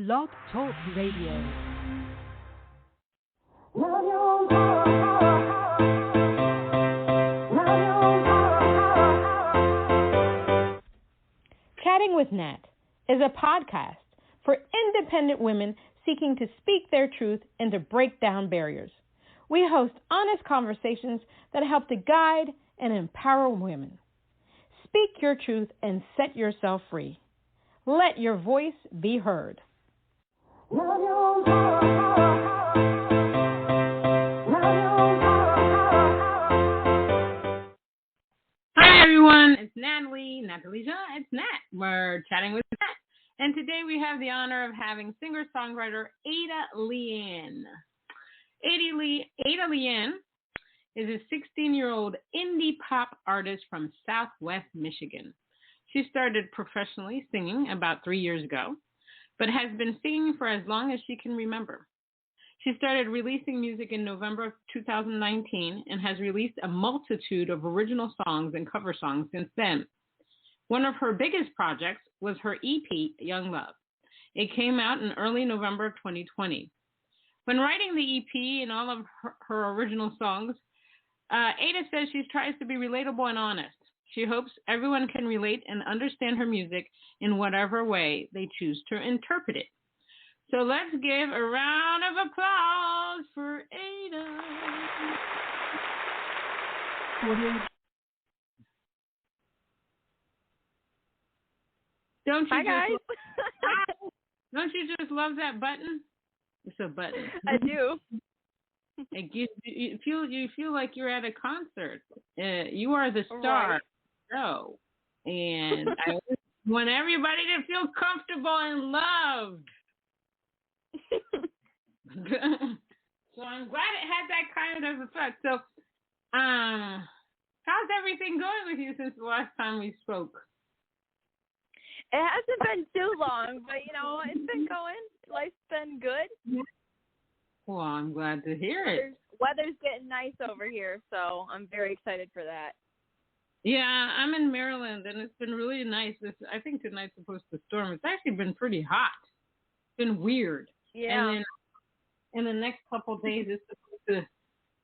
Blog Talk Radio. Chatting with Nat is a podcast for independent women seeking to speak their truth and to break down barriers. We host honest conversations that help to guide and empower women. Speak your truth and set yourself free. Let your voice be heard. Hi everyone, it's Natalie. It's Nat. We're chatting with Nat. And today we have the honor of having singer-songwriter Ada LeAnn. Ada LeAnn is a 16-year-old indie pop artist from Southwest Michigan. She started professionally singing about 3 years ago, but has been singing for as long as she can remember. She started releasing music in November of 2019 and has released a multitude of original songs and cover songs since then. One of her biggest projects was her EP, Young Love. It came out in early November of 2020. When writing the EP and all of her original songs, Ada says she tries to be relatable and honest. She hopes everyone can relate and understand her music in whatever way they choose to interpret it. So let's give a round of applause for Ada. Hi guys. Don't you just love that button? It's a button. I do. It gives you feel like you're at a concert. You are the star of the show, and I want everybody to feel comfortable and loved. So I'm glad it had that kind of effect. So, how's everything going with you since the last time we spoke? It hasn't been too long, but it's been going. Life's been good. Well, I'm glad to hear it. Weather's getting nice over here, so I'm very excited for that. Yeah, I'm in Maryland, and it's been really nice. I think tonight's supposed to storm. It's actually been pretty hot. It's been weird. Yeah. And then in the next couple of days,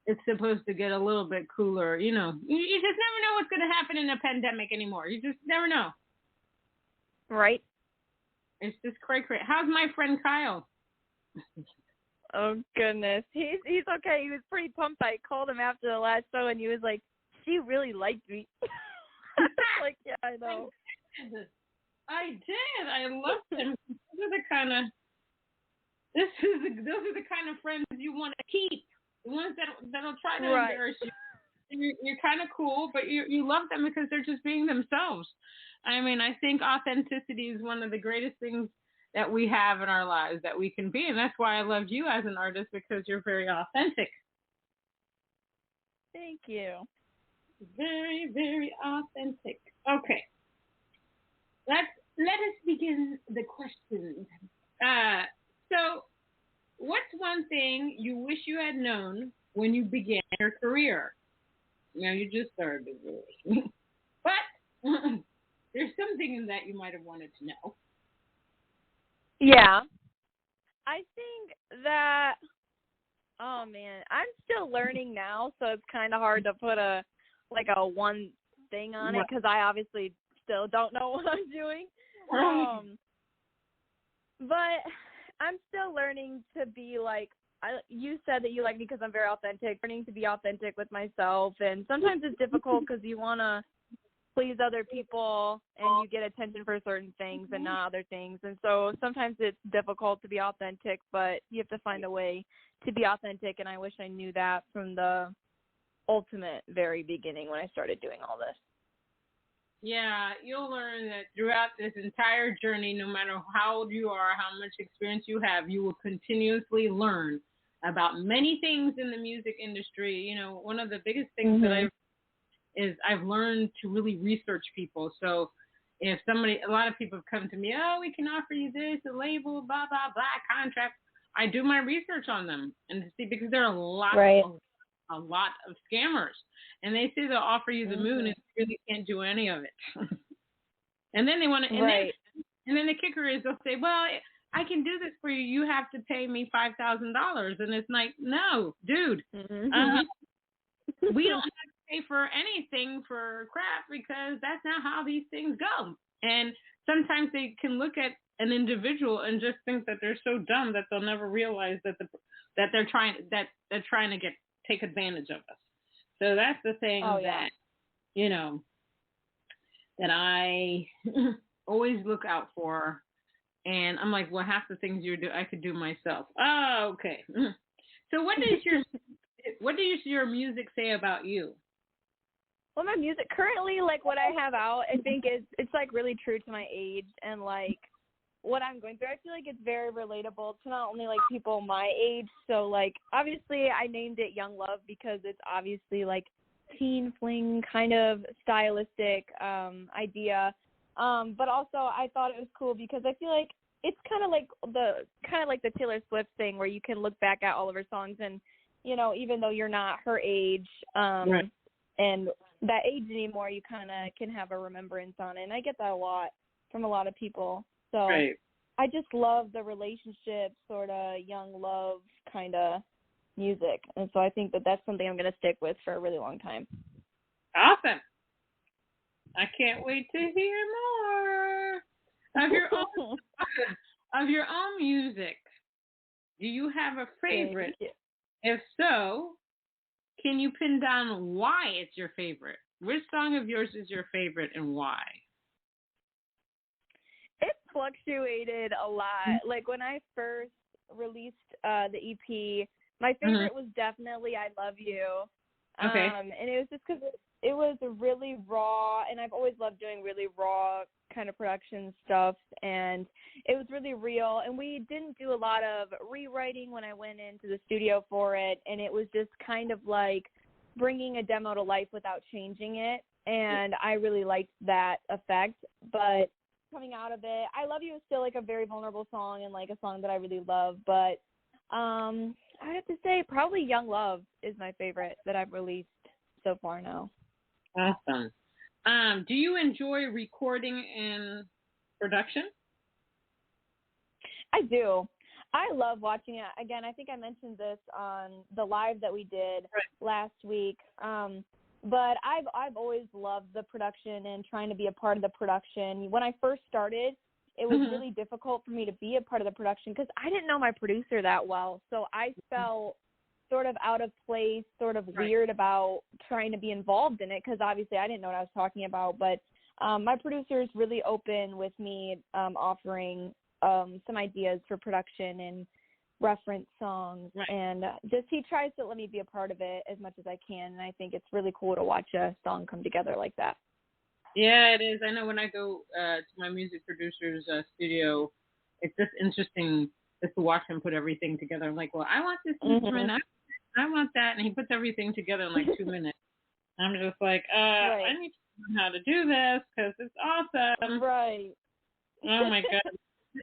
it's supposed to get a little bit cooler. You just never know what's going to happen in a pandemic anymore. You just never know. Right. It's just crazy. How's my friend Kyle? Oh goodness, he's okay. He was pretty pumped. I called him after the last show, and he was like, "She really liked me." Like, yeah, I know. I did. I loved him. Those are the kind of friends you want to keep. The ones that'll try to embarrass you. You're kind of cool, but you love them because they're just being themselves. I mean, I think authenticity is one of the greatest things that we have in our lives that we can be. And that's why I loved you as an artist, because you're very authentic. Thank you. Very, very authentic. Okay. Let us begin the questions. So what's one thing you wish you had known when you began your career? You just started really. But there's something in that you might have wanted to know. Yeah. I think that, oh man, I'm still learning now, so it's kind of hard to put a one thing on it, because I obviously still don't know what I'm doing. But I'm still learning to be like, you said that you like me because I'm very authentic, learning to be authentic with myself, and sometimes it's difficult because you want to please other people and you get attention for certain things and not other things, and so sometimes it's difficult to be authentic, but you have to find a way to be authentic, and I wish I knew that from the ultimate very beginning when I started doing all this. Yeah, you'll learn that throughout this entire journey, no matter how old you are, how much experience you have, you will continuously learn about many things in the music industry. One of the biggest things that I've learned to really research people. So if a lot of people have come to me, oh, we can offer you this, a label, blah, blah, blah, contract. I do my research on them and see, because there are a lot of scammers, and they say they'll offer you the moon and you really can't do any of it. And then they want to, and then the kicker is they'll say, well, I can do this for you. You have to pay me $5,000. And it's like, no, dude, Mm-hmm. we don't have to pay for anything for crap because that's not how these things go. And sometimes they can look at an individual and just think that they're so dumb that they'll never realize that they're trying to take advantage of us. So that's the thing that, you know, that I always look out for. And I'm like, well, half the things you do, I could do myself. Oh, okay. So what does your music say about you? Well, my music currently, like what I have out, I think it's like really true to my age and like what I'm going through. I feel like it's very relatable to not only like people my age. So like obviously I named it Young Love because it's obviously like teen fling kind of stylistic idea. But also I thought it was cool because I feel like it's kind of like the Taylor Swift thing where you can look back at all of her songs and, you know, even though you're not her age Right. and that age anymore, you kind of can have a remembrance on it. And I get that a lot from a lot of people. So Right. I just love the relationship sort of young love kind of music. And so I think that that's something I'm going to stick with for a really long time. Awesome. I can't wait to hear more of your own music. Do you have a favorite? If so, can you pin down why it's your favorite? Which song of yours is your favorite and why? It fluctuated a lot. Like when I first released the EP, my favorite was definitely I Love You. Okay. And it was just because it was really raw, and I've always loved doing really raw kind of production stuff, and it was really real. And we didn't do a lot of rewriting when I went into the studio for it, and it was just kind of like bringing a demo to life without changing it, and I really liked that effect. But coming out of it, I Love You is still like a very vulnerable song and like a song that I really love, but I have to say probably Young Love is my favorite that I've released so far now. Awesome. Do you enjoy recording and production? I do. I love watching it. Again, I think I mentioned this on the live that we did last week. But I've always loved the production and trying to be a part of the production. When I first started, it was really difficult for me to be a part of the production because I didn't know my producer that well. So I felt sort of out of place, sort of weird about trying to be involved in it because obviously I didn't know what I was talking about. But my producer is really open with me offering some ideas for production and reference songs. And just he tries to let me be a part of it as much as I can. And I think it's really cool to watch a song come together like that. Yeah, it is. I know when I go to my music producer's studio, it's just interesting just to watch him put everything together. I'm like, well, I want this instrument, I want that, and he puts everything together in like 2 minutes. I'm just like, I need to learn how to do this because it's awesome. Right. Oh my god.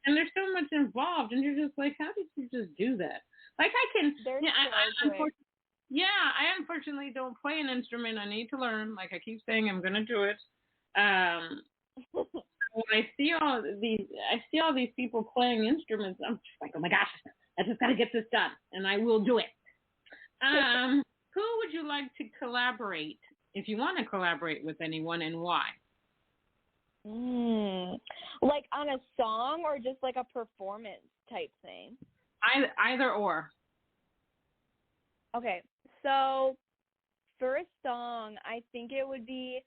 And there's so much involved, and you're just like, how did you just do that? Like I can, I unfortunately don't play an instrument. I need to learn. Like I keep saying, I'm gonna do it. When I see all these people playing instruments, I'm just like, oh my gosh, I just gotta get this done, and I will do it. Who would you like to collaborate if you want to collaborate with anyone, and why? Like on a song or just like a performance type thing? Either or. Okay, so for a song, I think it would be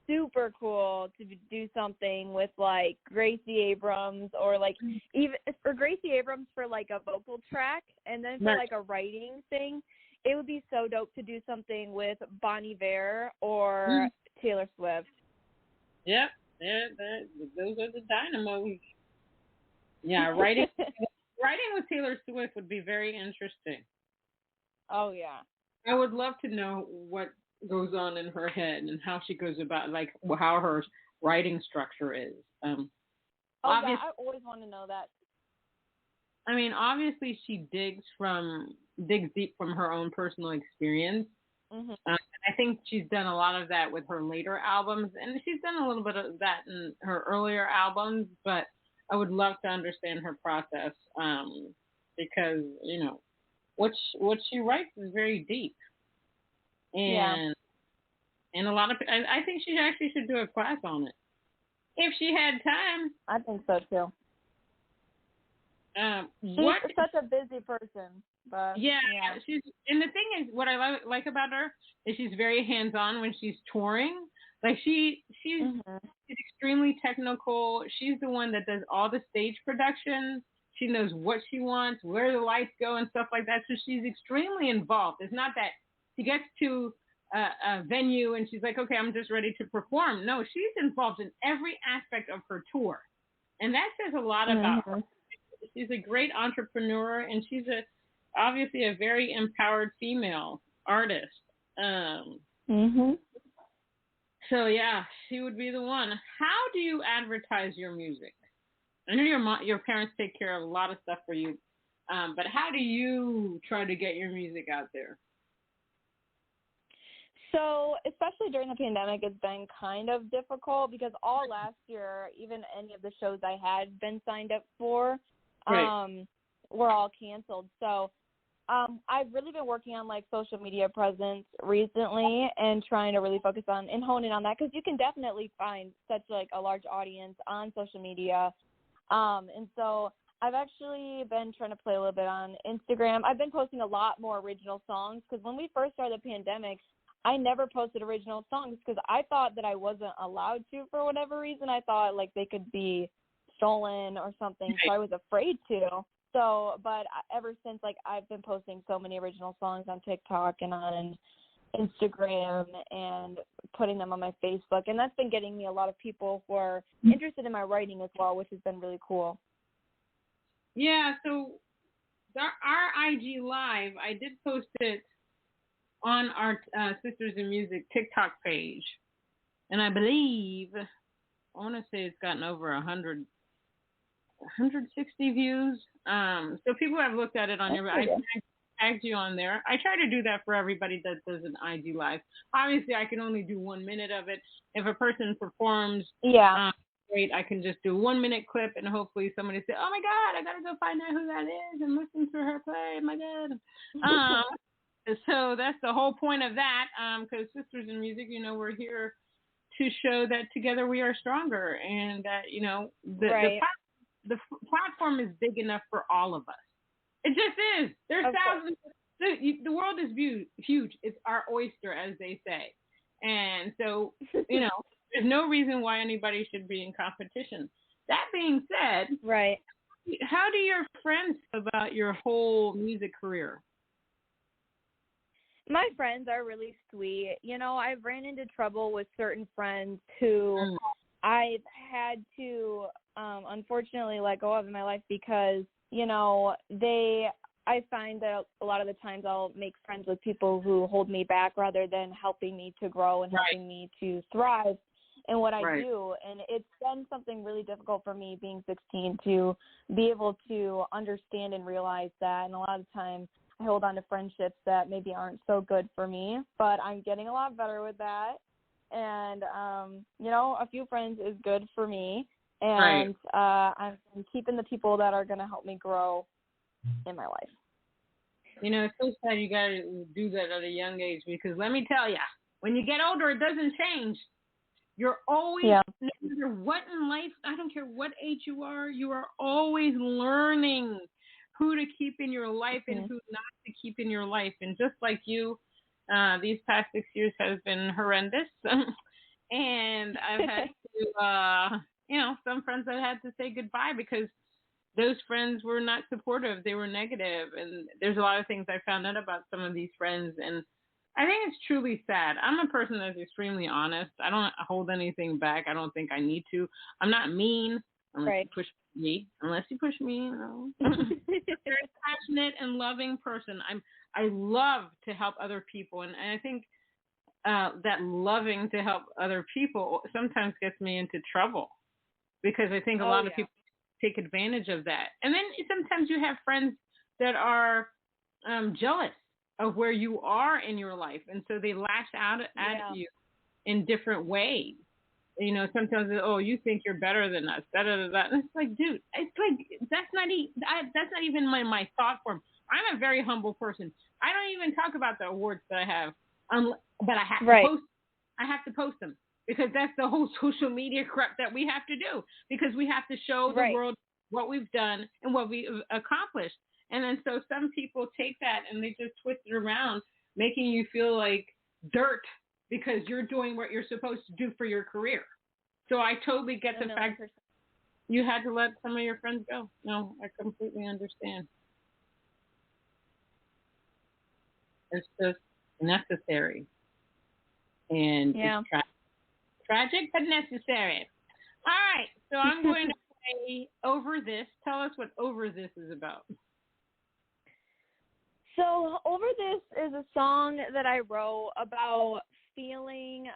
super cool to do something with like Gracie Abrams or like even for Gracie Abrams for like a vocal track, and then for like a writing thing, it would be so dope to do something with Bon Iver or Taylor Swift. Yep. Those are the dynamos. Yeah, writing with Taylor Swift would be very interesting. Oh, yeah. I would love to know what goes on in her head and how she goes about, like, how her writing structure is. Yeah, I always want to know that. I mean, obviously she digs deep from her own personal experience. I think she's done a lot of that with her later albums, and she's done a little bit of that in her earlier albums, but I would love to understand her process, because what she writes is very deep, Yeah, and a lot of I think she actually should do a class on it if she had time. I think so too. What? She's such a busy person, but Yeah, she's, and the thing is, what I like about her is she's very hands on when she's touring. Like she's extremely technical. She's the one that does all the stage productions. She knows what she wants, where the lights go, and stuff like that. So she's extremely involved. It's not that she gets to a venue and she's like, okay, I'm just ready to perform. No, she's involved in every aspect of her tour, and that says a lot about her. She's a great entrepreneur, and she's obviously a very empowered female artist. So yeah, she would be the one. How do you advertise your music? I know your parents take care of a lot of stuff for you, but how do you try to get your music out there? So, especially during the pandemic, it's been kind of difficult because all last year, even any of the shows I had been signed up for, were all canceled. So, I've really been working on like social media presence recently and trying to really focus on and hone in on that, because you can definitely find such like a large audience on social media. And so I've actually been trying to play a little bit on Instagram. I've been posting a lot more original songs, because when we first started the pandemic, I never posted original songs because I thought that I wasn't allowed to for whatever reason. I thought like they could be stolen or something, so I was afraid to. So, but ever since, like, I've been posting so many original songs on TikTok and on Instagram and putting them on my Facebook, and that's been getting me a lot of people who are interested in my writing as well, which has been really cool. Yeah, so our IG Live, I did post it on our Sisters in Music TikTok page, and I believe, I want to say it's gotten over 160 views. So people have looked at it on your. I tagged you on there. I try to do that for everybody that does an IG Live. Obviously, I can only do 1 minute of it. If a person performs, great, I can just do 1 minute clip, and hopefully somebody say, "Oh my God, I gotta go find out who that is and listen to her play." My God. So that's the whole point of that. Because Sisters in Music, we're here to show that together we are stronger, and that the platform is big enough for all of us. It just is. There's thousands. The world is huge. It's our oyster, as they say. And so, there's no reason why anybody should be in competition. That being said, how do your friends feel about your whole music career? My friends are really sweet. I've ran into trouble with certain friends who I've had to unfortunately let go of in my life because, I find that a lot of the times I'll make friends with people who hold me back rather than helping me to grow and helping me to thrive in what I do. And it's been something really difficult for me being 16 to be able to understand and realize that. And a lot of the time I hold on to friendships that maybe aren't so good for me, but I'm getting a lot better with that. And, a few friends is good for me. And I'm keeping the people that are going to help me grow in my life. It's so sad you got to do that at a young age, because let me tell you, when you get older, it doesn't change. You're always, no matter what in life, I don't care what age you are always learning who to keep in your life and who not to keep in your life. And just like you, these past 6 years have been horrendous. And I've had to, some friends I've had to say goodbye because those friends were not supportive. They were negative. And there's a lot of things I found out about some of these friends. And I think it's truly sad. I'm a person that's extremely honest. I don't hold anything back. I don't think I need to. I'm not mean unless you push me. Unless you push me, I'm a very passionate and loving person. I love to help other people. And I think that loving to help other people sometimes gets me into trouble, because I think a lot of people take advantage of that. And then sometimes you have friends that are jealous of where you are in your life, and so they lash out at you in different ways. sometimes, oh, you think you're better than us, da da da da. And it's like, dude, it's like that's not even my thought form. I'm a very humble person. I don't even talk about the awards that I have, but I have to post. I have to post them because that's the whole social media crap that we have to do because we have to show the world what we've done and what we've accomplished. And then so some people take that and they just twist it around, making you feel like dirt because you're doing what you're supposed to do for your career. So I totally get the fact that you had to let some of your friends go. No, I completely understand. It's just necessary. And it's tragic, but necessary. All right, so I'm going to play Over This. Tell us what Over This is about. So Over This is a song that I wrote about feeling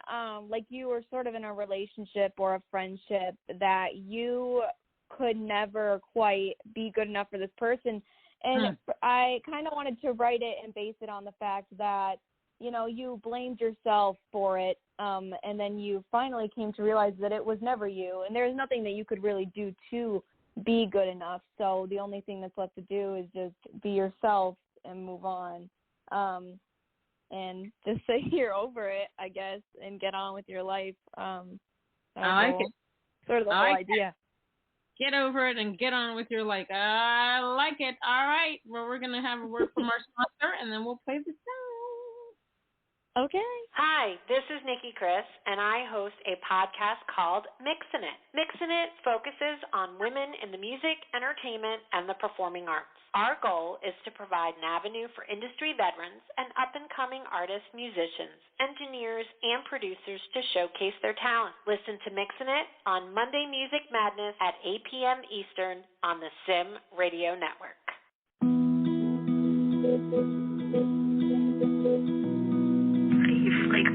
like you were sort of in a relationship or a friendship that you could never quite be good enough for this person. And I kind of wanted to write it and base it on the fact that, you blamed yourself for it, and then you finally came to realize that it was never you, and there's nothing that you could really do to be good enough. So the only thing that's left to do is just be yourself and move on, and just say you're over it, I guess, and get on with your life. I like it. Sort of the whole idea. Get over it and get on with your life. I like it. All right. Well, we're going to have a word from our sponsor, and then we'll play the song. Okay. Hi, this is Nikki Chris, and I host a podcast called Mixin' It. Mixin' It focuses on women in the music, entertainment, and the performing arts. Our goal is to provide an avenue for industry veterans and up-and-coming artists, musicians, engineers, and producers to showcase their talent. Listen to Mixin' It on Monday Music Madness at 8 p.m. Eastern on the Sim Radio Network.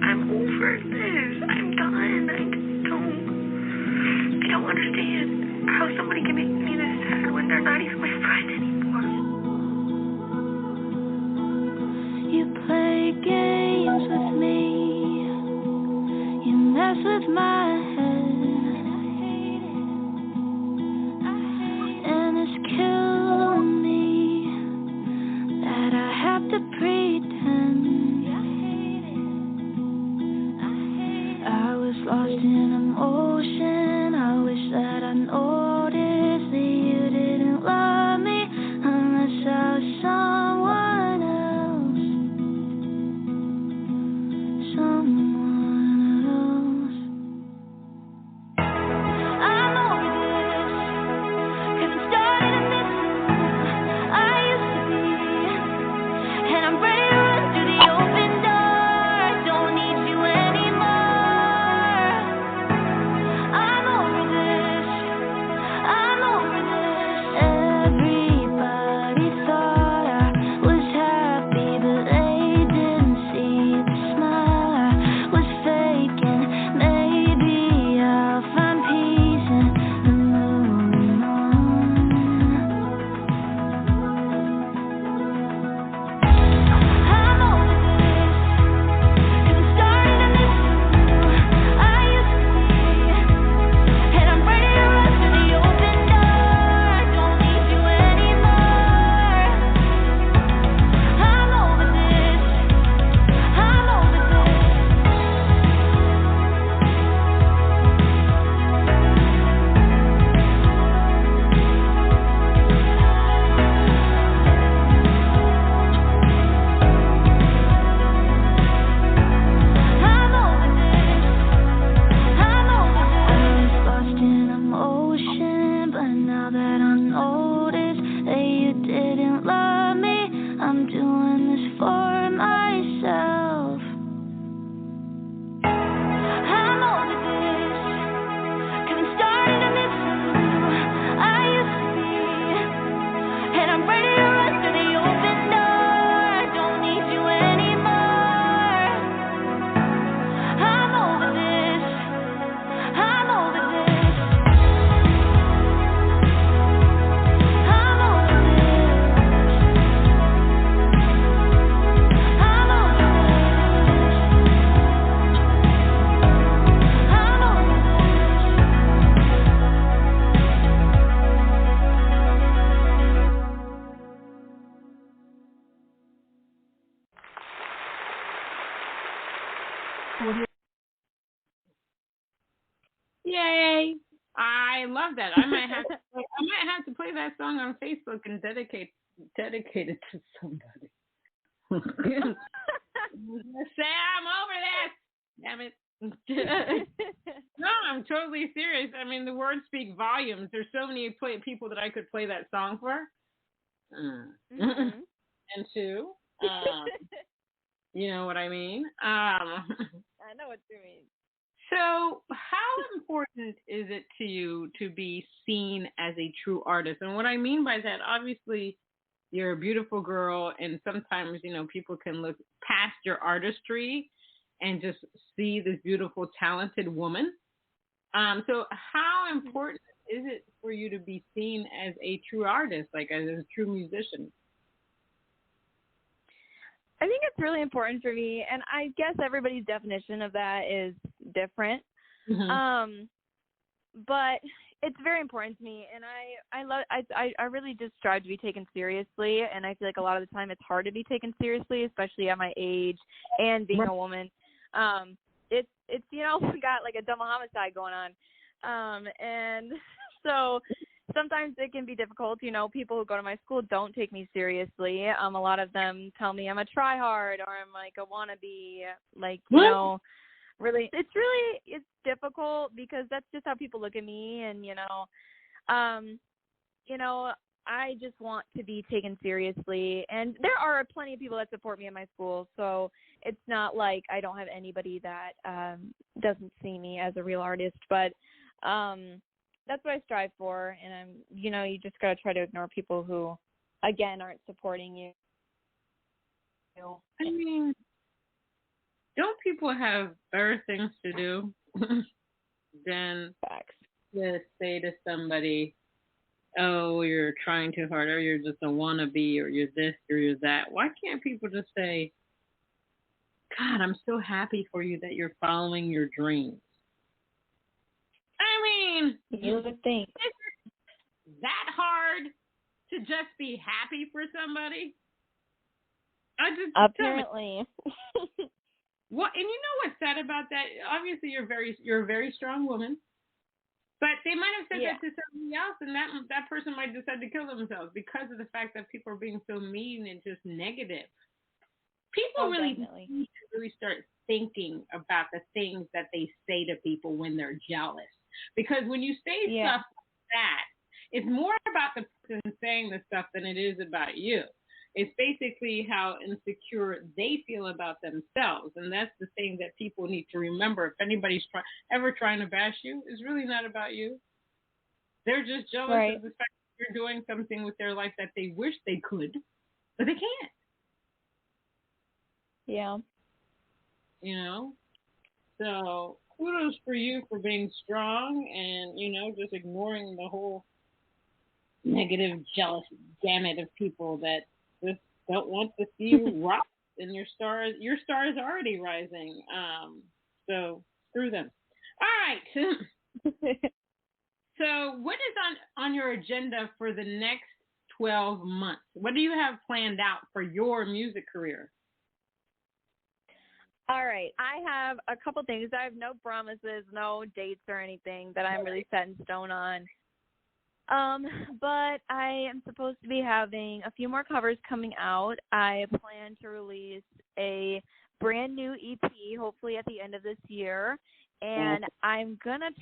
I'm over this. I'm done. I don't understand how somebody can make me this sad when they're not even my friend anymore. You play games with me. You mess with my head. And it's killing me that I have to pretend. Lost in emotion, I wish that I noticed that you didn't love me unless I was someone else. I'm over this, 'cause I'm starting to miss who I used to be, and I'm ready to run through the open door. Don't need you anymore. Anymore. I love that. I might have to play that song on Facebook and dedicate it to somebody. Say I'm over this. Damn it. No, I'm totally serious. I mean, the words speak volumes. There's so many people that I could play that song for. And two, you know what I mean? I know what you mean. So how important is it to you to be seen as a true artist? And what I mean by that, obviously, you're a beautiful girl, and sometimes, you know, people can look past your artistry and just see this beautiful, talented woman. So how important is it for you to be seen as a true artist, like as a true musician? I think it's really important for me, and I guess everybody's definition of that is different. But it's very important to me, and I really just strive to be taken seriously, and I feel like a lot of the time it's hard to be taken seriously, especially at my age and being a woman. It's you know, got like a double homicide going on, and so sometimes it can be difficult. You know, people who go to my school don't take me seriously. A lot of them tell me I'm a try-hard or I'm like a wannabe. Like, you know, really, it's difficult because that's just how people look at me. And, you know, I just want to be taken seriously. And there are plenty of people that support me at my school. So it's not like I don't have anybody that doesn't see me as a real artist. But that's what I strive for, and you know, you just gotta try to ignore people who, again, aren't supporting you. I mean, don't people have better things to do than to say to somebody, "Oh, you're trying too hard, or you're just a wannabe, or you're this, or you're that"? Why can't people just say, "God, I'm so happy for you that you're following your dreams"? I mean, you would think. Is it that hard to just be happy for somebody? Apparently. What? And you know what's sad about that? Obviously, you're a very strong woman, but they might have said that to somebody else, and that person might decide to kill themselves because of the fact that people are being so mean and just negative. People really need to really start thinking about the things that they say to people when they're jealous. Because when you say stuff like that, it's more about the person saying the stuff than it is about you. It's basically how insecure they feel about themselves. And that's the thing that people need to remember. If anybody's ever trying to bash you, it's really not about you. They're just jealous of the fact that you're doing something with their life that they wish they could, but they can't. Yeah. You know? So kudos for you for being strong and, you know, just ignoring the whole negative, jealous gamut of people that just don't want to see you rise. And your star is already rising. So screw them. All right. So what is on your agenda for the next 12 months? What do you have planned out for your music career? All right. I have a couple things. I have no promises, no dates or anything that I'm really set in stone on. But I am supposed to be having a few more covers coming out. I plan to release a brand new EP, hopefully at the end of this year. And I'm not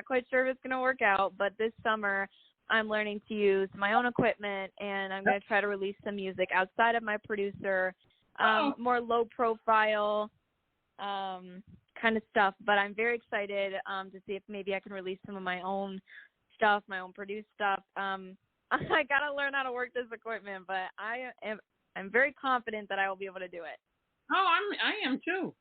quite sure if it's going to work out, but this summer I'm learning to use my own equipment, and I'm going to try to release some music outside of my producer, more low profile kind of stuff. But I'm very excited to see if maybe I can release some of my own stuff, my own produced stuff. I got to learn how to work this equipment, but I'm very confident that I will be able to do it. Oh, I am too.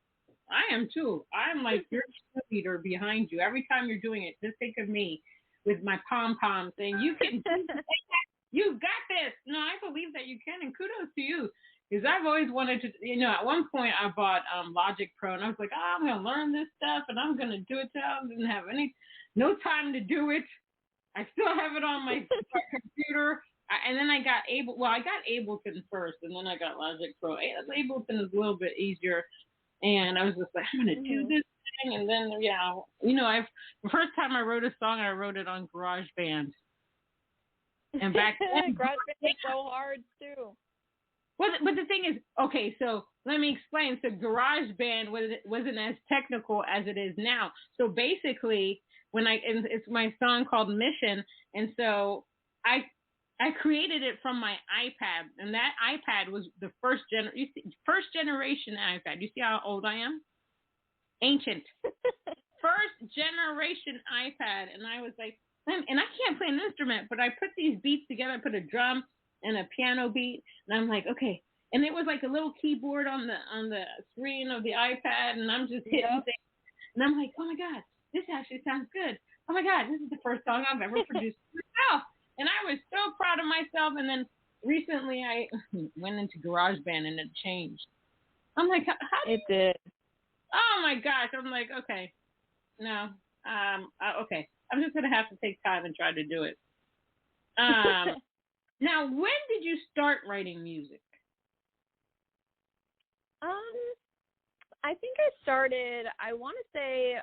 I'm like your cheerleader behind you. Every time you're doing it, just think of me with my pom-pom saying, "You can do that. You got this." No, I believe that you can, and kudos to you. Because I've always wanted to, you know, at one point I bought Logic Pro, and I was like, I'm going to learn this stuff, and I'm going to do it till I didn't have no time to do it. I still have it on my computer. And then I got Ableton first, and then I got Logic Pro. Ableton is a little bit easier. And I was just like, I'm going to do this thing, and then the first time I wrote a song, I wrote it on GarageBand. And back then, GarageBand is so hard too. Well, but the thing is, okay, so let me explain. So GarageBand wasn't as technical as it is now. So basically, it's my song called Mission, and so I created it from my iPad, and that iPad was the first generation iPad. You see how old I am? Ancient. First generation iPad, and I was like, and I can't play an instrument, but I put these beats together. I put a drum and a piano beat, and I'm like, okay. And it was like a little keyboard on the screen of the iPad, and I'm just hitting things. And I'm like, oh my God, this actually sounds good. Oh my God, this is the first song I've ever produced myself. And I was so proud of myself. And then recently I went into GarageBand and it changed. I'm like, how it did. Oh my gosh. I'm like, okay, no, okay. I'm just gonna have to take time and try to do it. Now, when did you start writing music? I think I started, I want to say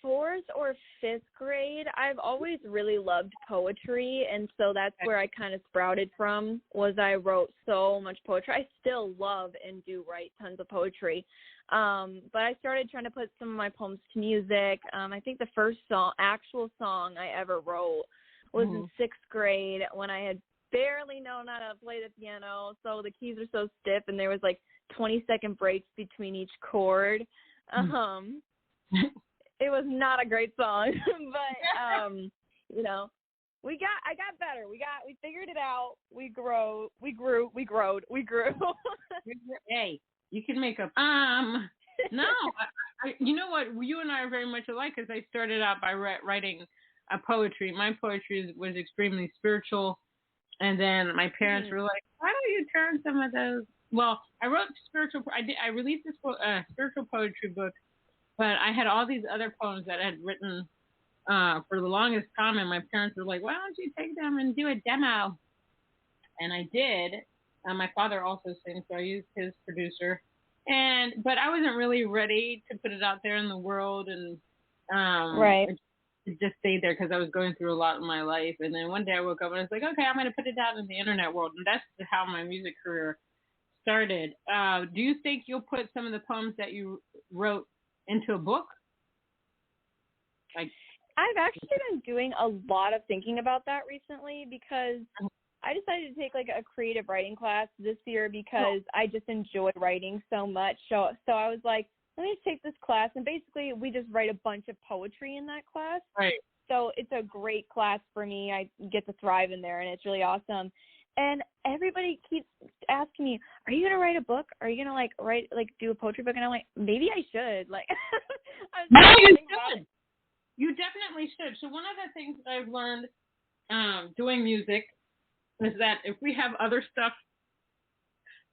4th or 5th grade. I've always really loved poetry, and so that's where I kind of sprouted from, was I wrote so much poetry. I still love and do write tons of poetry. But I started trying to put some of my poems to music. I think the first actual song I ever wrote was in 6th grade, when I had barely known how to play the piano, so the keys were so stiff, and there was like 20-second breaks between each chord. It was not a great song, but I got better. We figured it out. We grew. Hey, you can make a no. You know what? You and I are very much alike, because I started out by writing poetry. My poetry was extremely spiritual, and then my parents were like, "Why don't you turn some of those?" Well, I wrote spiritual. I released this spiritual poetry book, but I had all these other poems that I had written for the longest time, and my parents were like, "Why don't you take them and do a demo?" And I did. My father also sings, so I used his producer. But I wasn't really ready to put it out there in the world, and it just stayed there because I was going through a lot in my life. And then one day I woke up and I was like, okay, I'm going to put it out in the internet world, and that's how my music career started. Do you think you'll put some of the poems that you wrote into a book? I've actually been doing a lot of thinking about that recently, because I decided to take like a creative writing class this year because I just enjoy writing so much. So I was like, let me take this class, and basically we just write a bunch of poetry in that class. Right. So it's a great class for me. I get to thrive in there, and it's really awesome. And everybody keeps asking me, are you going to write a book? Are you going to do a poetry book? And I'm like, maybe I should. No, you should. You definitely should. So one of the things that I've learned doing music is that if we have other stuff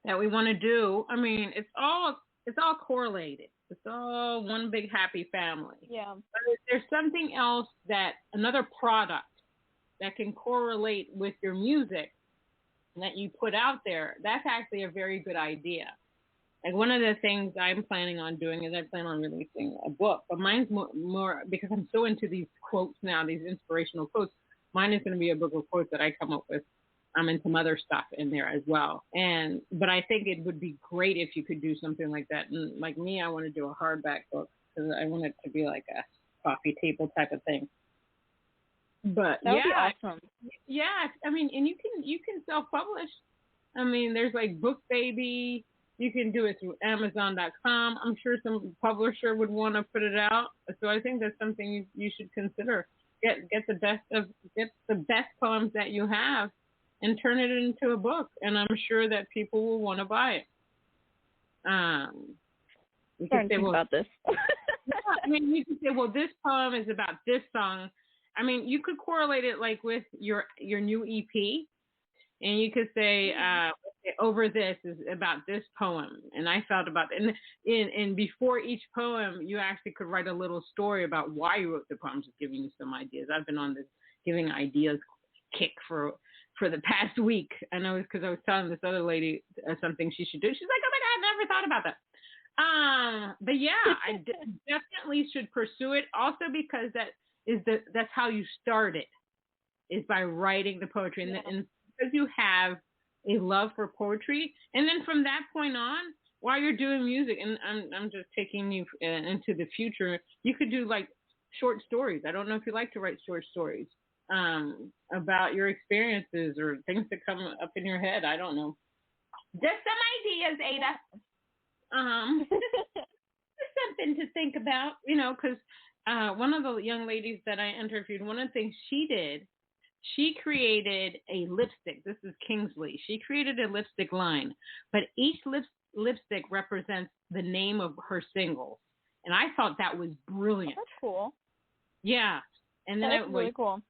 that we want to do, I mean, it's all correlated. It's all one big happy family. Yeah. But if there's something else, another product that can correlate with your music that you put out there, that's actually a very good idea. Like, one of the things I'm planning on doing is I plan on releasing a book, but mine's more because I'm so into these quotes now, these inspirational quotes. Mine is going to be a book of quotes that I come up with, and some other stuff in there as well. But I think it would be great if you could do something like that. And like me, I want to do a hardback book because I want it to be like a coffee table type of thing. But that would be awesome. Yeah, I mean, and you can self-publish. I mean, there's like Book Baby. You can do it through Amazon.com. I'm sure some publisher would want to put it out. So I think that's something you should consider. Get the best poems that you have and turn it into a book. And I'm sure that people will want to buy it. You can say, about this. I mean, you can say, well, this poem is about this song. I mean, you could correlate it like with your new EP, and you could say, over this is about this poem, and I felt about it. And before each poem, you actually could write a little story about why you wrote the poems, just giving you some ideas. I've been on this giving ideas kick for the past week. I know, because I was telling this other lady something she should do. She's like, oh my God, I never thought about that. But yeah, I definitely should pursue it. Also because that's how you start it, is by writing the poetry, and because you have a love for poetry, and then from that point on, while you're doing music, and I'm just taking you into the future, you could do like short stories. I don't know if you like to write short stories about your experiences or things that come up in your head. I don't know. Just some ideas, Ada. Something to think about, because one of the young ladies that I interviewed, one of the things she did, she created a lipstick. This is Kingsley. She created a lipstick line, but each lipstick represents the name of her singles. And I thought that was brilliant. That's cool. Yeah. And then that's really cool.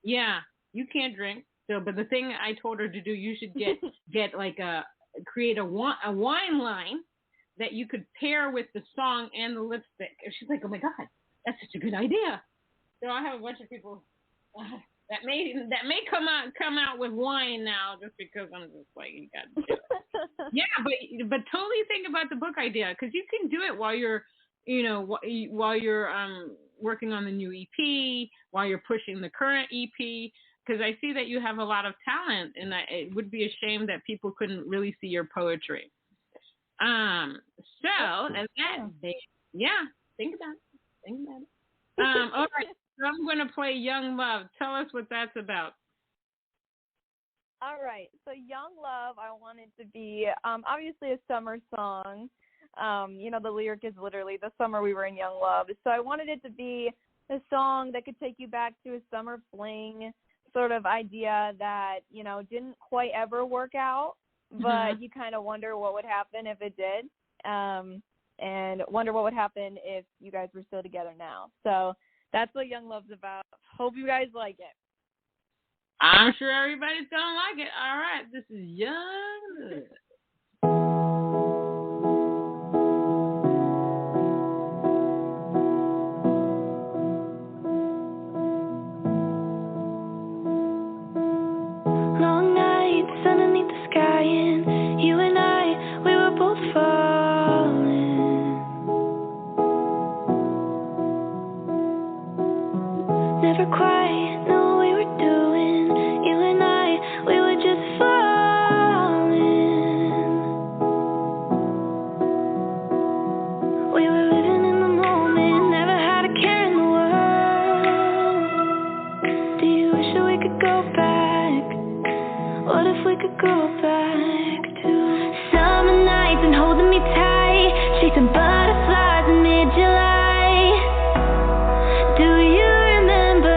Yeah. You can't drink. So, but the thing I told her to do, you should get like create a wine line that you could pair with the song and the lipstick. And she's like, oh my God, that's such a good idea. So I have a bunch of people that may come out with wine now, just because I'm just like, you got to do it. Yeah, but totally think about the book idea, because you can do it while you're working on the new EP, while you're pushing the current EP. Because I see that you have a lot of talent, and it would be a shame that people couldn't really see your poetry. So, and that, think about it. All right. So I'm going to play Young Love. Tell us what that's about. All right. So Young Love, I want it to be obviously a summer song. The lyric is literally the summer we were in young love. So I wanted it to be a song that could take you back to a summer fling sort of idea that, didn't quite ever work out, but you kind of wonder what would happen if it did, and wonder what would happen if you guys were still together now. So that's what Young Love's about. Hope you guys like it. I'm sure everybody's going to like it. All right. This is Young Love. Long nights underneath the sky, and you and I, we were both falling. Never quite knew what we were doing. You and I, we were just falling. We were living in the moment, never had a care in the world. Do you wish that we could go back? What if we could go back to summer nights and holding me tight, chasing butterflies in mid-July? Do you remember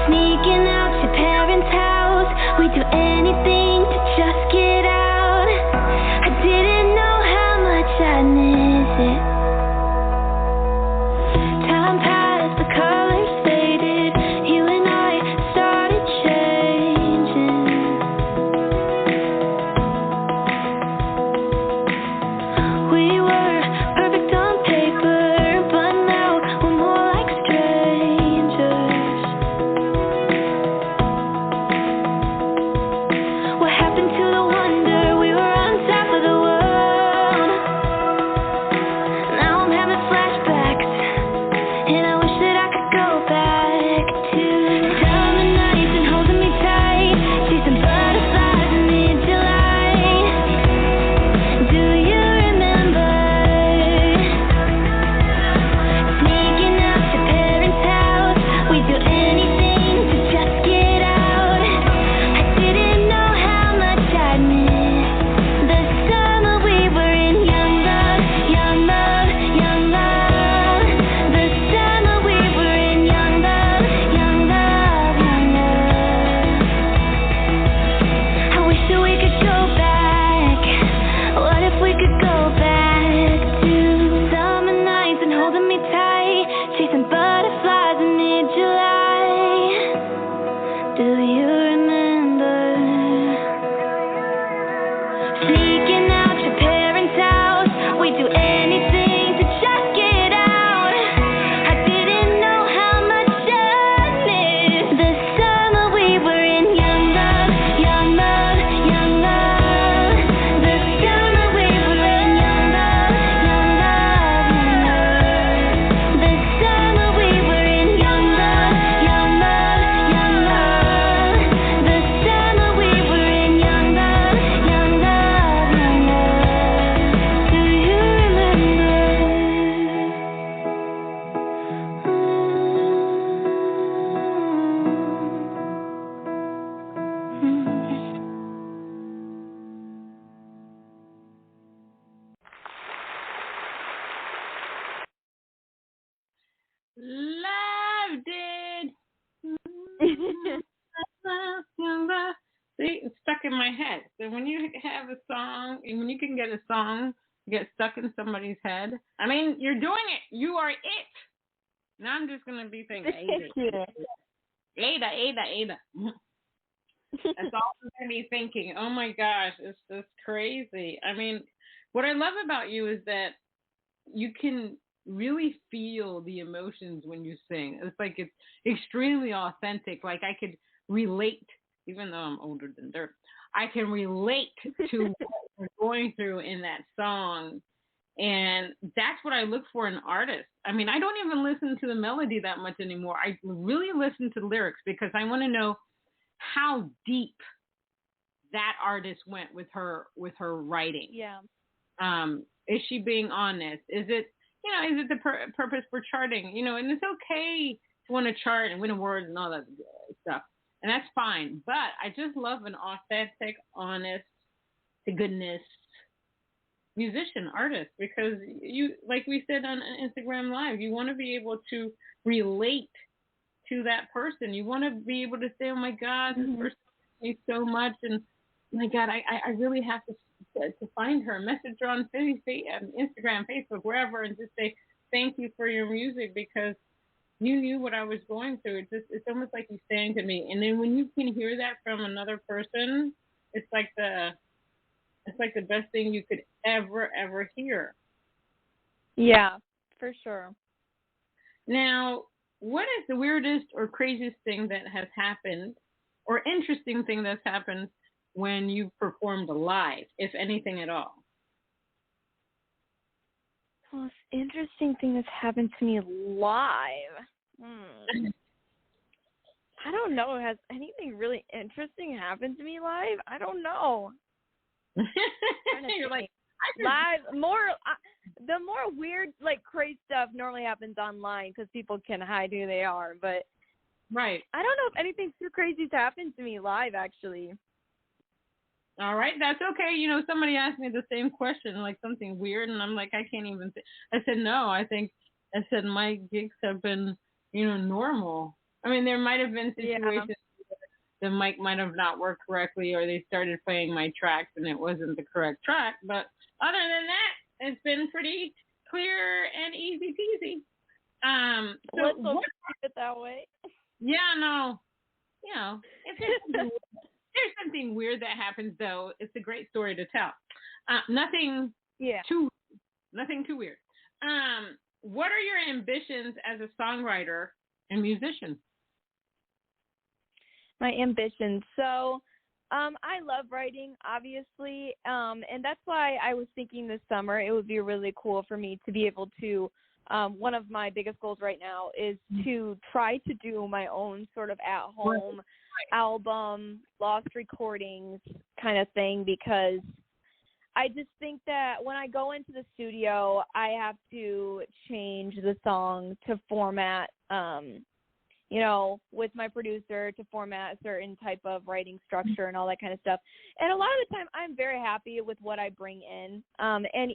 sneaking out your parents' house? We'd do anything to just get out. I didn't know how much I'd miss it. Time passed, the colors faded. You and I started changing. We were perfect on paper, but now we're more like strangers. in my head. So when you have a song, and when you can get a song get stuck in somebody's head, I mean, you're doing it. You are it. Now I'm just gonna be thinking Ada. That's all I'm gonna be thinking. Oh my gosh, it's just crazy. I mean, what I love about you is that you can really feel the emotions when you sing. It's like it's extremely authentic. Like I could relate, even though I'm older than dirt, I can relate to what you're going through in that song. And that's what I look for in artists. I mean, I don't even listen to the melody that much anymore. I really listen to the lyrics because I want to know how deep that artist went with her writing. Yeah. Is she being honest? Is it, is it the purpose for charting? And it's okay to want to chart and win awards and all that stuff. And that's fine. But I just love an authentic, honest to goodness musician, artist, because you, like we said on Instagram Live, you want to be able to relate to that person. You want to be able to say, oh my God, this person me so much, and my God, I really have to find her, message her on Instagram, Facebook, wherever, and just say thank you for your music because you knew what I was going through. It's almost like you saying to me. And then when you can hear that from another person, it's like the best thing you could ever hear. Yeah, for sure. Now, what is the weirdest or craziest thing that has happened, or interesting thing that's happened when you performed live, if anything at all? The most interesting thing that's happened to me live. I don't know. Has anything really interesting happened to me live? I don't know. You're like, live the more weird, like crazy stuff normally happens online because people can hide who they are. But right, I don't know if anything too crazy's happened to me live actually. All right, that's okay. Somebody asked me the same question, like something weird, and I'm like, I can't even. I said no. I said my gigs have been, normal. I mean, there might have been situations. Yeah. The mic might have not worked correctly, or they started playing my tracks and it wasn't the correct track. But other than that, it's been pretty clear and easy peasy. So let's keep it that way. Yeah, no, if there's something weird that happens, though, it's a great story to tell. Nothing too weird. What are your ambitions as a songwriter and musician? My ambitions. So I love writing, obviously, and that's why I was thinking this summer it would be really cool for me to be able to, one of my biggest goals right now is to try to do my own sort of at-home album, lost recordings kind of thing, because I just think that when I go into the studio, I have to change the song to format, with my producer to format a certain type of writing structure and all that kind of stuff. And a lot of the time I'm very happy with what I bring in. And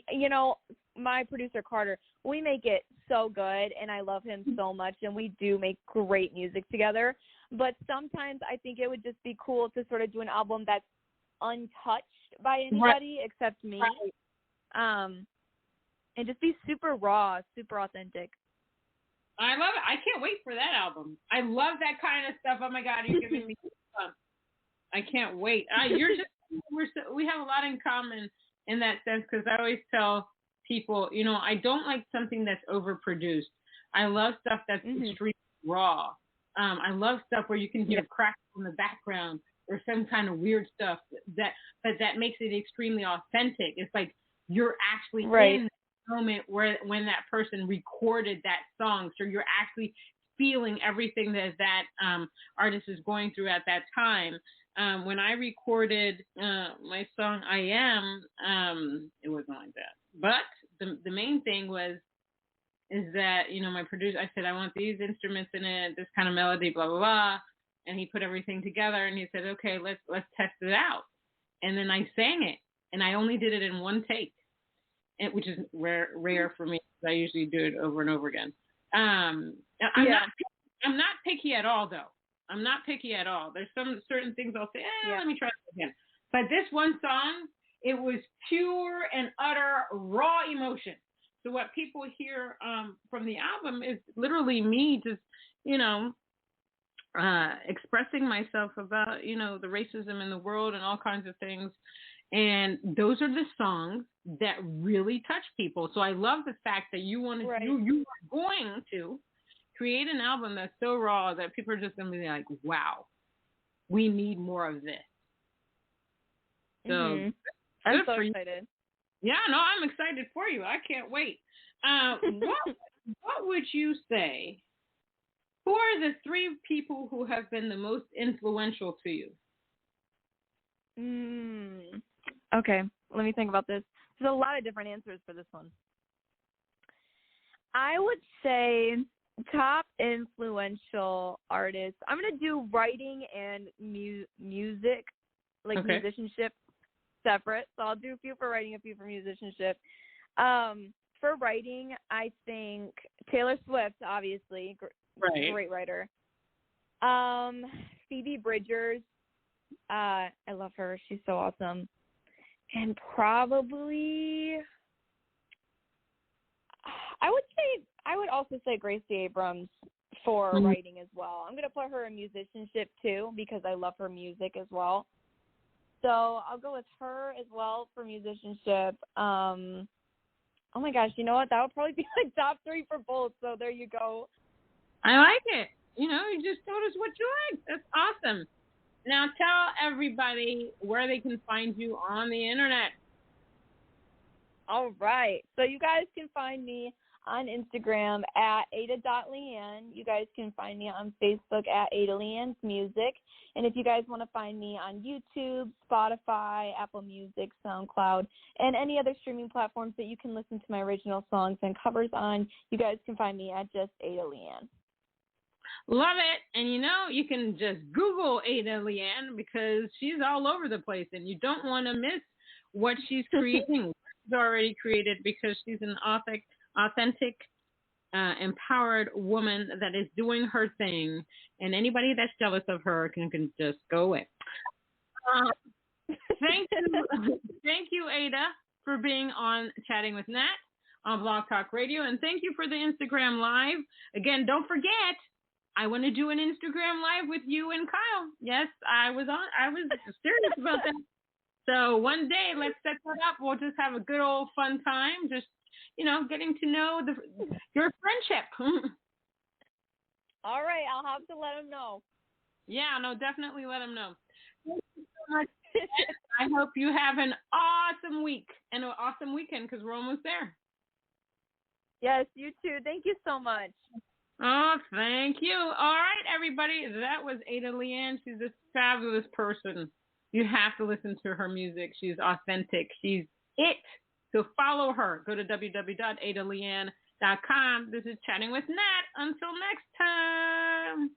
my producer Carter, we make it so good and I love him so much and we do make great music together. But sometimes I think it would just be cool to sort of do an album that's untouched by anybody except me. And just be super raw, super authentic. I love it. I can't wait for that album. I love that kind of stuff. Oh my God, you're giving me fun. I can't wait. We have a lot in common in that sense, because I always tell people, I don't like something that's overproduced. I love stuff that's extremely raw. I love stuff where you can hear cracks in the background or some kind of weird stuff that makes it extremely authentic. It's like you're actually in moment when that person recorded that song, so you're actually feeling everything that artist is going through at that time. When I recorded my song I Am, it wasn't like that, but the main thing is that my producer, I said I want these instruments in it, this kind of melody, blah blah blah, and he put everything together and he said, okay, let's test it out. And then I sang it, and I only did it in one take, which is rare for me. I usually do it over and over again. I'm not picky at all, though. I'm not picky at all. There's some certain things I'll say, let me try it again. But this one song, it was pure and utter raw emotion. So what people hear from the album is literally me just, you know, expressing myself about, you know, the racism in the world and all kinds of things. And those are the songs that really touch people. So I love the fact that you wanted Right. you are going to create an album that's so raw that people are just going to be like, wow, we need more of this. So I'm so excited. Yeah, no, I'm excited for you. I can't wait. What would you say? Who are the 3 people who have been the most influential to you? Okay, let me think about this. There's a lot of different answers for this one. I would say top influential artists. I'm going to do writing and music, like musicianship, separate. So I'll do a few for writing, a few for musicianship. For writing, I think Taylor Swift, obviously, great writer. Phoebe Bridgers, I love her. She's so awesome. And probably, I would also say Gracie Abrams for writing as well. I'm going to put her in musicianship too because I love her music as well. So I'll go with her as well for musicianship. Oh my gosh, you know what? That would probably be my top 3 for both. So there you go. I like it. You know, you just told us what you like. That's awesome. Now tell everybody where they can find you on the internet. All right. So you guys can find me on Instagram at ada.leann. You guys can find me on Facebook at Ada LeAnn's Music. And if you guys want to find me on YouTube, Spotify, Apple Music, SoundCloud, and any other streaming platforms that you can listen to my original songs and covers on, you guys can find me at just Ada LeAnn. Love it. And, you know, you can just Google Ada LeAnn because she's all over the place and you don't want to miss what she's creating. She's already created because she's an authentic, empowered woman that is doing her thing. And anybody that's jealous of her can just go away. Thank you, Ada, for being on Chatting with Nat on Blog Talk Radio. And thank you for the Instagram Live. Again, don't forget, I want to do an Instagram Live with you and Kyle. Yes, I was serious about that. So one day, let's set that up. We'll just have a good old fun time, just, you know, getting to know your friendship. All right, I'll have to let him know. Yeah, no, definitely let him know. Thank you so much. I hope you have an awesome week and an awesome weekend because we're almost there. Yes, you too. Thank you so much. Oh, thank you. All right, everybody. That was Ada LeAnn. She's a fabulous person. You have to listen to her music. She's authentic. She's it. So follow her. Go to www.adaleann.com. This is Chatting with Nat. Until next time.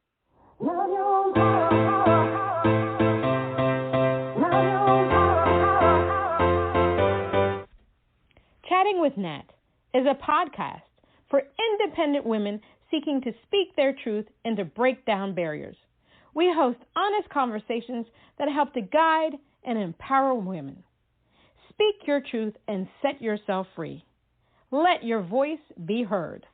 Chatting with Nat is a podcast for independent women seeking to speak their truth and to break down barriers. We host honest conversations that help to guide and empower women. Speak your truth and set yourself free. Let your voice be heard.